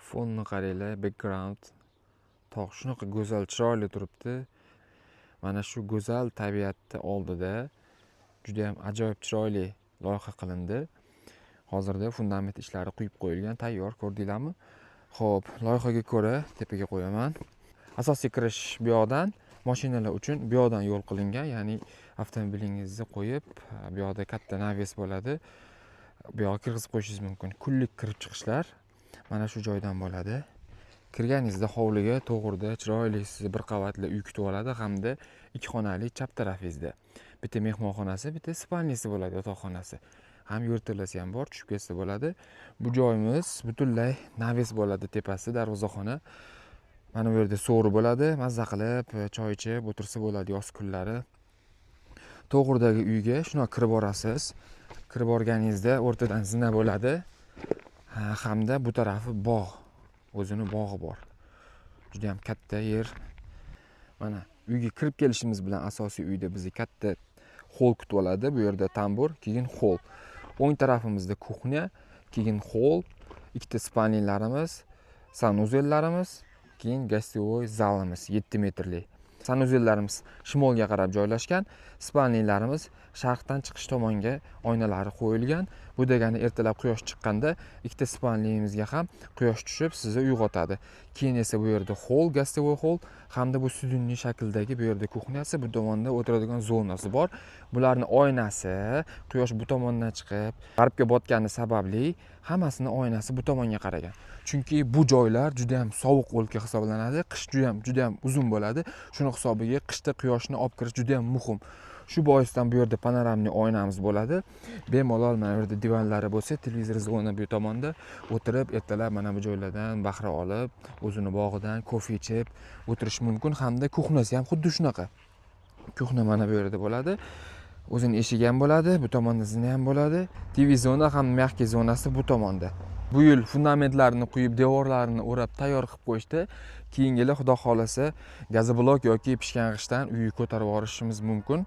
Fonni qaranglar, background. Tog' shunaqa go'zal, chiroyli turibdi. Mana shu go'zal tabiatni oldida juda ham ajoyib chiroyli loyiha qilindi. Hozirda fundament ishlari quyib qo'yilgan, tayyor, ko'rdinglarmi? Xo'p, loyihaga ko'ra tepaga qo'yaman. Asosiy kirish bu yoqdan, mashinalar uchun bu yoqdan yo'l qilingan, ya'ni avtomobilingizni qo'yib, bu yoqda katta naves bo'ladi. Bu yoqqa kirgizib qo'yishingiz mumkin. Kunlik kirib chiqishlar mana shu joydan bo'ladi. Kirganingizda hovliga to'g'rida chiroyli sizni bir qavatli uy kutib oladi hamda 2 xonali chap tarafingizda. Bitta mehmonxonasi, bitta spalniyasi bo'ladi, yotoqxonasi. Ham yerto'lasi ham bor, tushib ketsa bo'ladi. Bu joyimiz butunlay naves bo'ladi, tepasi darvozaxona. Mana bu yerda so'ri bo'ladi, mazza qilib choy ichib o'tirsa bo'ladi yoz kunlari. To'g'ridagi uyga shuna kirib borasiz. Kirib borganingizda o'rtadan zina bo'ladi. Hamda bu tarafi bog'. O'zini bog'i bor. Juda ham katta yer. Mana uyga kirib kelishimiz bilan asosiy uyda bizni katta hol kutib oladi. Bu yerda tambur, keyin hol. O'ng tarafimizda kuxnya, keyin hol, ikkita spalniyalarimiz, sanuzellarimiz, keyin gostivoy zalimiz 7 metrli. Sanuzellarimiz shimolga qarab joylashgan, spalniyalarimiz sharqdan chiqish tomonga oynalari qo'yilgan. Bu degani ertalab quyosh chiqqanda ikkita spalniyamizga ham quyosh tushib sizni uyg'otadi. Keyin esa bu yerda hol, gostivoy hol hamda bu studiyniy shakldagi bu yerda kuxnyasi, bu tomonda o'tiradigan zonasi bor. Bularning oynasi quyosh bu tomondan chiqib, g'arbga botgani sababli hammasini oynasi bu tomonga qaragan. Chunki bu joylar juda ham sovuq o'lka hisoblanadi. Qish juda ham uzun bo'ladi. Shuni hisobiga qishda quyoshni olib kirish juda ham muhim. Shu boisdan bu yerda panoramli oynamiz bo'ladi. Bemalol mana bu yerda divanlari bo'lsa, televizor zona bu tomonda o'tirib, ertalab mana bu joylardan bahra olib, o'zini bog'idan kofe ichib o'tirish mumkin. Hamda kuxnyasi ham xuddi shunaqa. Kuxnya mana bu yerda bo'ladi. O'zini eshigi ham bo'ladi, bu tomonda zina ham bo'ladi. TV zona ham mягкий zonasi bu tomonda. Bu yil fundamentlarini quyib, devorlarini o'rab tayyor qilib qo'yishdi. Keyingi yil xudo xolasa gazoblok yoki pishgan g'ishtdan uyni ko'tarib yuborishimiz mumkin.